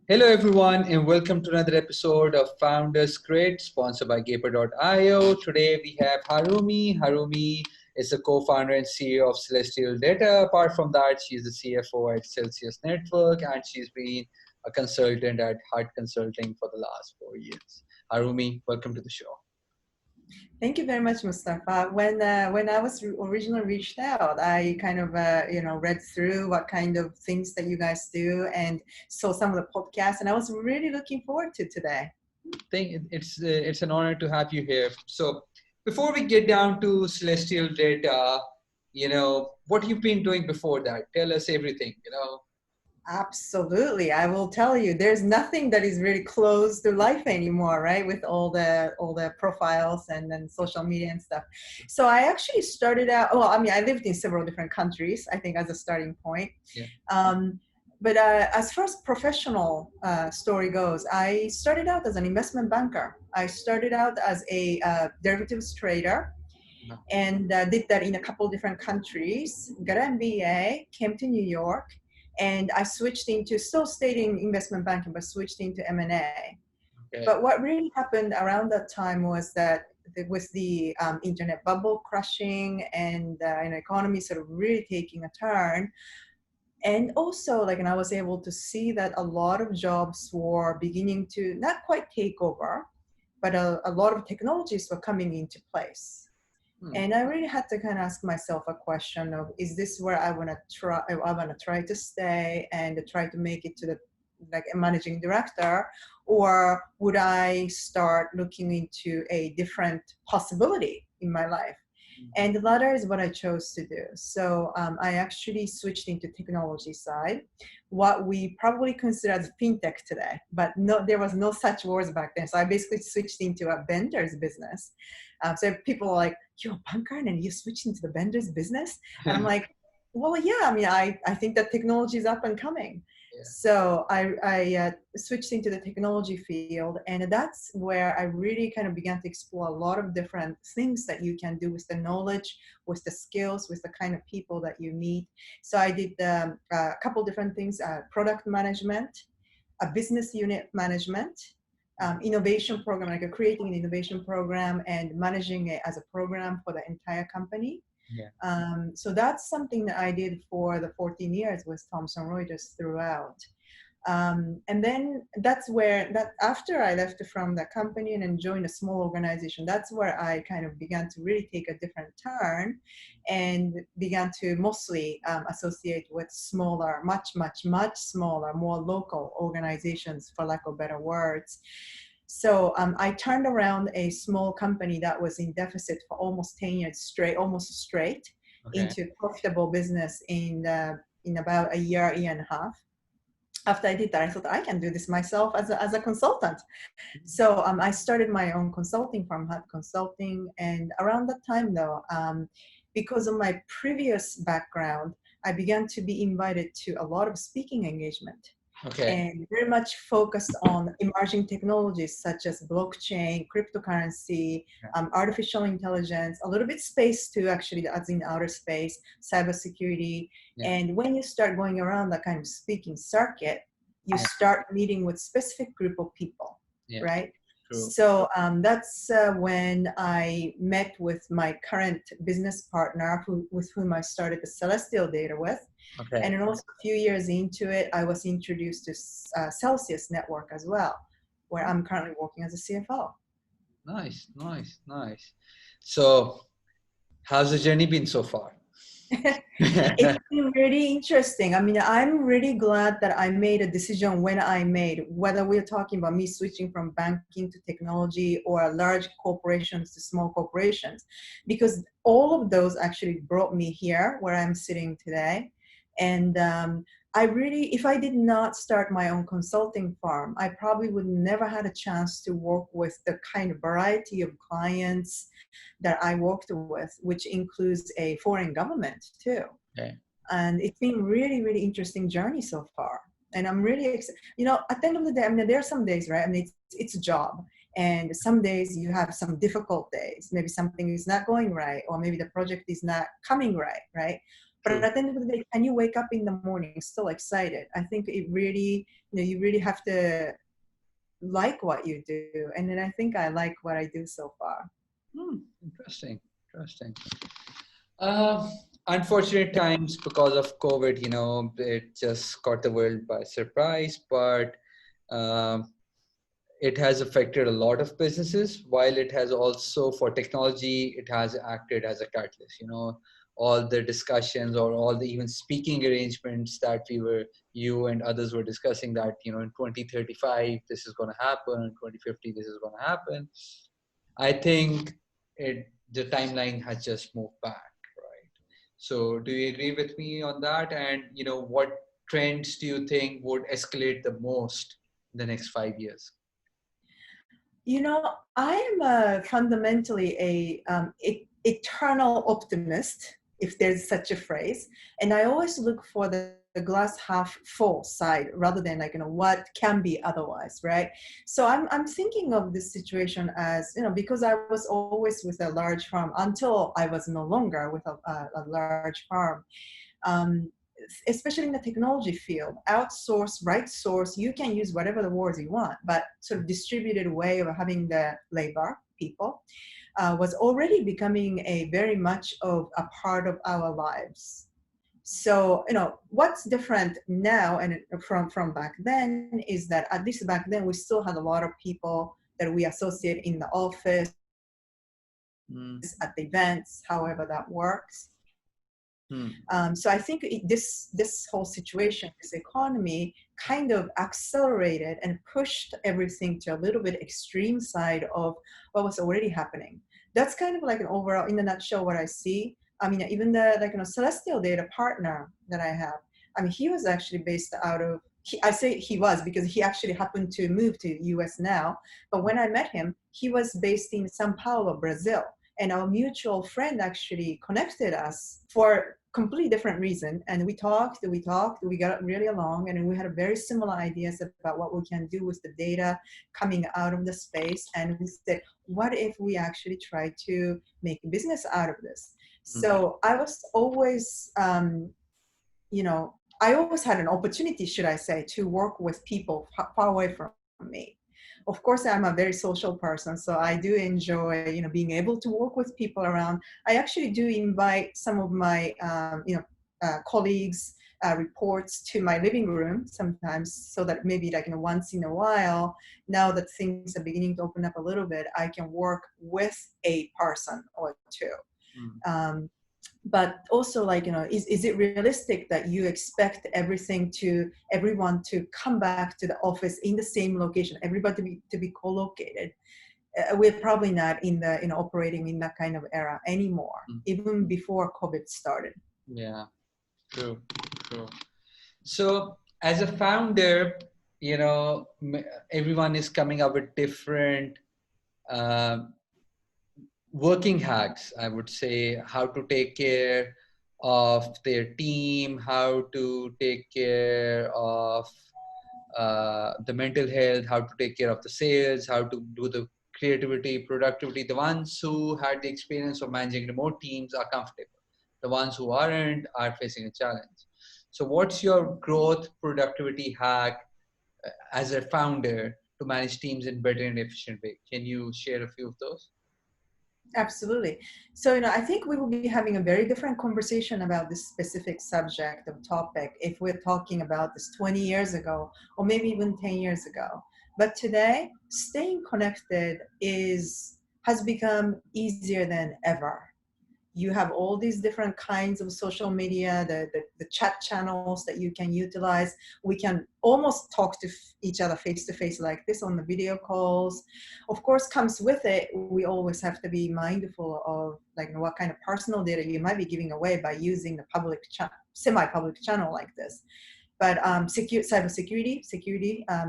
Hello, everyone, and welcome to another episode of Founders Grid, sponsored by Gaper.io. Today we have Harumi. Harumi is the co-founder and CEO of Celestial Data. Apart from that, she's the CFO at Celsius Network, and she's been a consultant at Hart Consulting for the last 4 years. Harumi, welcome to the show. Thank you very much, Mustafa. When I was originally reached out, I kind of read through what kind of things that you guys do and saw some of the podcasts, and I was really looking forward to today. It's an honor to have you here. So before we get down to Celestial Data, what you've been doing before that. Tell us everything. Absolutely, I will tell you. There's nothing that is really close to life anymore, right? With all the profiles and then social media and stuff. So I actually started out. Well, I mean, I lived in several different countries. I think as a starting point. Yeah. But as far as professional story goes, I started out as an investment banker. I started out as a derivatives trader and did that in a couple of different countries. Got an MBA, came to New York, and I switched into, still stayed in investment banking, but switched into M&A. Okay. But what really happened around that time was that with the internet bubble crashing and an economy sort of really taking a turn, and also and I was able to see that a lot of jobs were beginning to not quite take over, but a lot of technologies were coming into place. And I really had to kind of ask myself a question of, is this where I want to try to stay and try to make it to the a managing director, or would I start looking into a different possibility in my life? And the latter is what I chose to do. So I actually switched into technology side, what we probably consider as fintech today, but no, there was no such words back then. So I basically switched into a vendor's business. So people are like, you're a banker and you switched into the vendor's business? And I'm like, well, yeah, I mean, I think that technology is up and coming. Yeah. So I switched into the technology field, and that's where I really kind of began to explore a lot of different things that you can do with the knowledge, with the skills, with the kind of people that you meet. So I did a couple different things: product management, a business unit management, innovation program, like creating an innovation program and managing it as a program for the entire company. Yeah. So that's something that I did for the 14 years with Thomson Reuters throughout. And then that's where, that after I left from the company and then joined a small organization, that's where I kind of began to really take a different turn and began to mostly associate with smaller, much smaller, more local organizations, for lack of better words. So I turned around a small company that was in deficit for almost 10 years straight, okay, into profitable business in about a year and a half. After I did that, I thought I can do this myself as a consultant. So I started my own consulting firm, Hart Consulting. And around that time, though, because of my previous background, I began to be invited to a lot of speaking engagement. Okay. And very much focused on emerging technologies such as blockchain, cryptocurrency, artificial intelligence, a little bit space too, actually, as in outer space, cybersecurity. Yeah. And when you start going around that kind of speaking circuit, you start meeting with specific group of people, right? True. So that's when I met with my current business partner, with whom I started the Celestial Data with. Okay. And then also a few years into it, I was introduced to Celsius Network as well, where I'm currently working as a CFO. Nice. So how's the journey been so far? It's been really interesting. I mean, I'm really glad that I made a decision when I made, whether we're talking about me switching from banking to technology or large corporations to small corporations, because all of those actually brought me here where I'm sitting today. And I really, if I did not start my own consulting firm, I probably would never had a chance to work with the kind of variety of clients that I worked with, which includes a foreign government too. Okay. And it's been really, really interesting journey so far. And I'm really excited. At the end of the day, I mean, there are some days, right? I mean, it's a job. And some days you have some difficult days. Maybe something is not going right, or maybe the project is not coming right? But True. at the end of the day, can you wake up in the morning still excited? I think it really, you really have to like what you do. And then I think I like what I do so far. Interesting. Interesting. Uh, Unfortunate times because of COVID, it just caught the world by surprise, but um, it has affected a lot of businesses. While it has also, for technology, it has acted as a catalyst. All the discussions or all the even speaking arrangements that you and others were discussing, that, in 2035, this is going to happen, in 2050, this is going to happen. I think the timeline has just moved back, right? So do you agree with me on that? And, what trends do you think would escalate the most in the next 5 years? I am fundamentally eternal optimist, if there's such a phrase, and I always look for the glass half full side rather than like what can be otherwise, right? So I'm thinking of this situation as, because I was always with a large firm until I was no longer with a large firm. um, Especially in the technology field, outsource, right source, you can use whatever the words you want, but sort of distributed way of having the labor people was already becoming a very much of a part of our lives. So, what's different now and from back then is that at least back then we still had a lot of people that we associate in the office, at the events, however that works. So I think Hmm. this whole situation, this economy, kind of accelerated and pushed everything to a little bit extreme side of what was already happening. That's kind of like an overall, in a nutshell, what I see. I mean, even the like celestial data partner that I have. I mean, he was actually based out of. I say he was because he actually happened to move to U.S. now. But when I met him, he was based in São Paulo, Brazil, and our mutual friend actually connected us for completely different reason, and we got really along, and we had very similar ideas about what we can do with the data coming out of the space. And we said, what if we actually try to make a business out of this? So I was always I always had an opportunity, should I say, to work with people far away from me. Of course, I'm a very social person, so I do enjoy, being able to work with people around. I actually do invite some of my, colleagues, reports to my living room sometimes, so that maybe like once in a while, now that things are beginning to open up a little bit, I can work with a person or two. Hmm. But also, like, is it realistic that you expect everyone to come back to the office in the same location, everybody to be co-located? We're probably not in the operating in that kind of era anymore, even Hmm. before COVID started. Yeah, true, true. So, as a founder, everyone is coming up with different um working hacks, I would say, how to take care of their team, how to take care of the mental health, how to take care of the sales, how to do the creativity, productivity. The ones who had the experience of managing remote teams are comfortable. The ones who aren't are facing a challenge. So, what's your growth productivity hack as a founder to manage teams in better and efficient way? Can you share a few of those? Absolutely. So, I think we will be having a very different conversation about this specific subject of topic if we're talking about this 20 years ago, or maybe even 10 years ago. But today, staying connected has become easier than ever. You have all these different kinds of social media, the chat channels that you can utilize. We can almost talk to each other face to face like this on the video calls. Of course, comes with it, we always have to be mindful of like what kind of personal data you might be giving away by using the semi-public channel like this. But security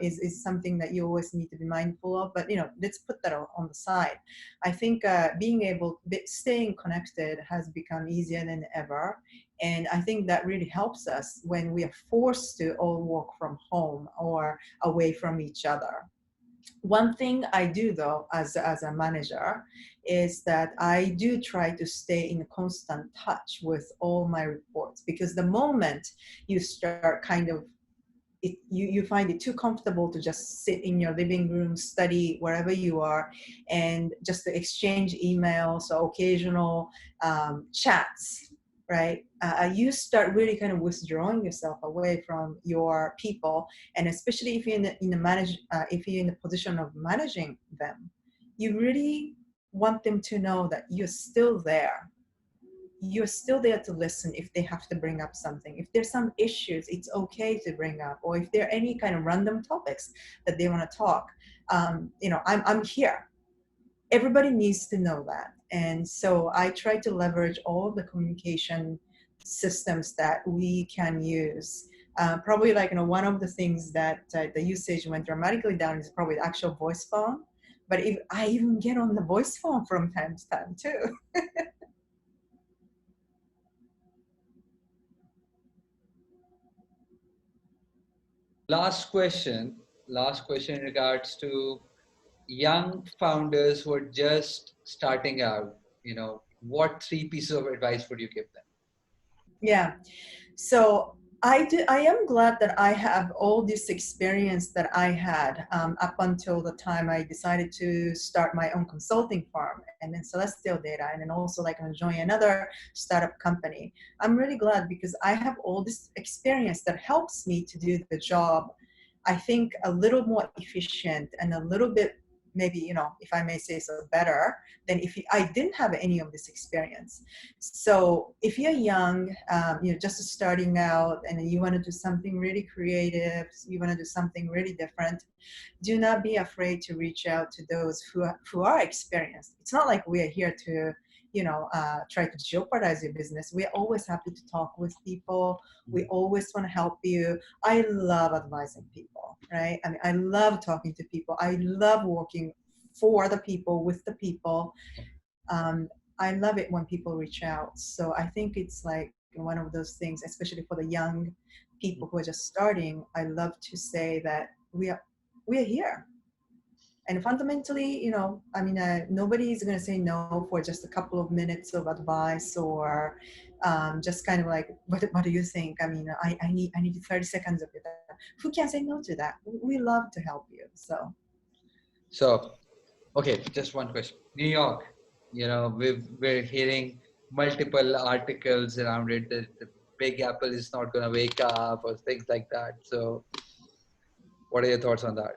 is something that you always need to be mindful of. But let's put that on the side. I think staying connected has become easier than ever, and I think that really helps us when we are forced to all work from home or away from each other. One thing I do though, as a manager, is that I do try to stay in constant touch with all my reports, because the moment you start kind of you find it too comfortable to just sit in your living room, study wherever you are, and just to exchange emails or occasional chats, right? You start really kind of withdrawing yourself away from your people, and especially if you're if you're in the position of managing them, you really want them to know that you're still there to listen if they have to bring up something. If there's some issues, it's okay to bring up, or if there are any kind of random topics that they want to talk, I'm here. Everybody needs to know that. And so I try to leverage all the communication systems that we can use. Probably like, one of the things that the usage went dramatically down is probably the actual voice phone. But if I even get on the voice phone from time to time too. Last question. Last question in regards to young founders who are just starting out. What three pieces of advice would you give them? Yeah. So I am glad that I have all this experience that I had up until the time I decided to start my own consulting firm, and then Celestial Data, and then also like I'm joining another startup company. I'm really glad because I have all this experience that helps me to do the job, I think, a little more efficient and a little bit, maybe, if I may say so, better than if I didn't have any of this experience. So if you're young, just starting out, and you want to do something really creative, you want to do something really different, do not be afraid to reach out to those who are experienced. It's not like we are here to try to jeopardize your business. We're always happy to talk with people. We always want to help you. I love advising people, right? I mean, I love talking to people. I love working for the people, with the people. I love it when people reach out. So I think it's like one of those things, especially for the young people who are just starting. I love to say that we are here. And fundamentally, I mean, nobody is going to say no for just a couple of minutes of advice, or just kind of like, what do you think? I mean, I need 30 seconds of your time. Who can say no to that? We love to help you. So, okay, just one question. New York, we're hearing multiple articles around it that the Big Apple is not going to wake up or things like that. So, what are your thoughts on that?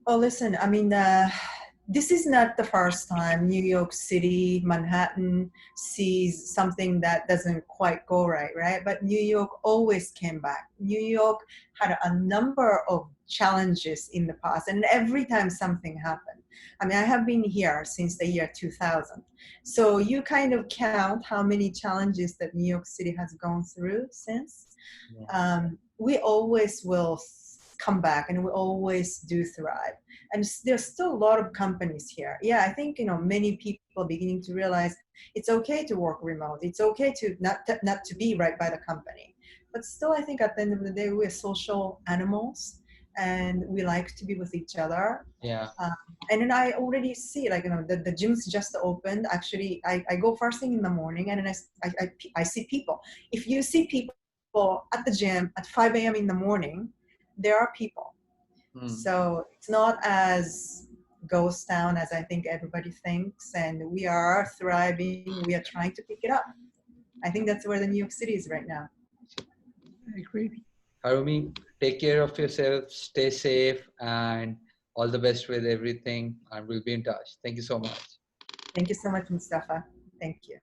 Oh, listen, I mean, this is not the first time New York City, Manhattan sees something that doesn't quite go right, right? But New York always came back. New York had a number of challenges in the past, and every time something happened. I mean, I have been here since the year 2000. So you kind of count how many challenges that New York City has gone through since. Yeah. We always will come back, and we always do thrive. And there's still a lot of companies here. Yeah, I think many people are beginning to realize it's okay to work remote. It's okay to not to be right by the company. But still, I think at the end of the day, we're social animals, and we like to be with each other. Yeah. And then I already see, like, the gyms just opened. Actually, I go first thing in the morning, and then I see people. If you see people at the gym at 5 a.m. in the morning, there are people. So it's not as ghost town as I think everybody thinks, and we are thriving. We are trying to pick it up. I think that's where the New York City is right now. I agree. Harumi, take care of yourself, stay safe, and all the best with everything. And we'll be in touch. Thank you so much. Thank you so much, Mustafa. Thank you.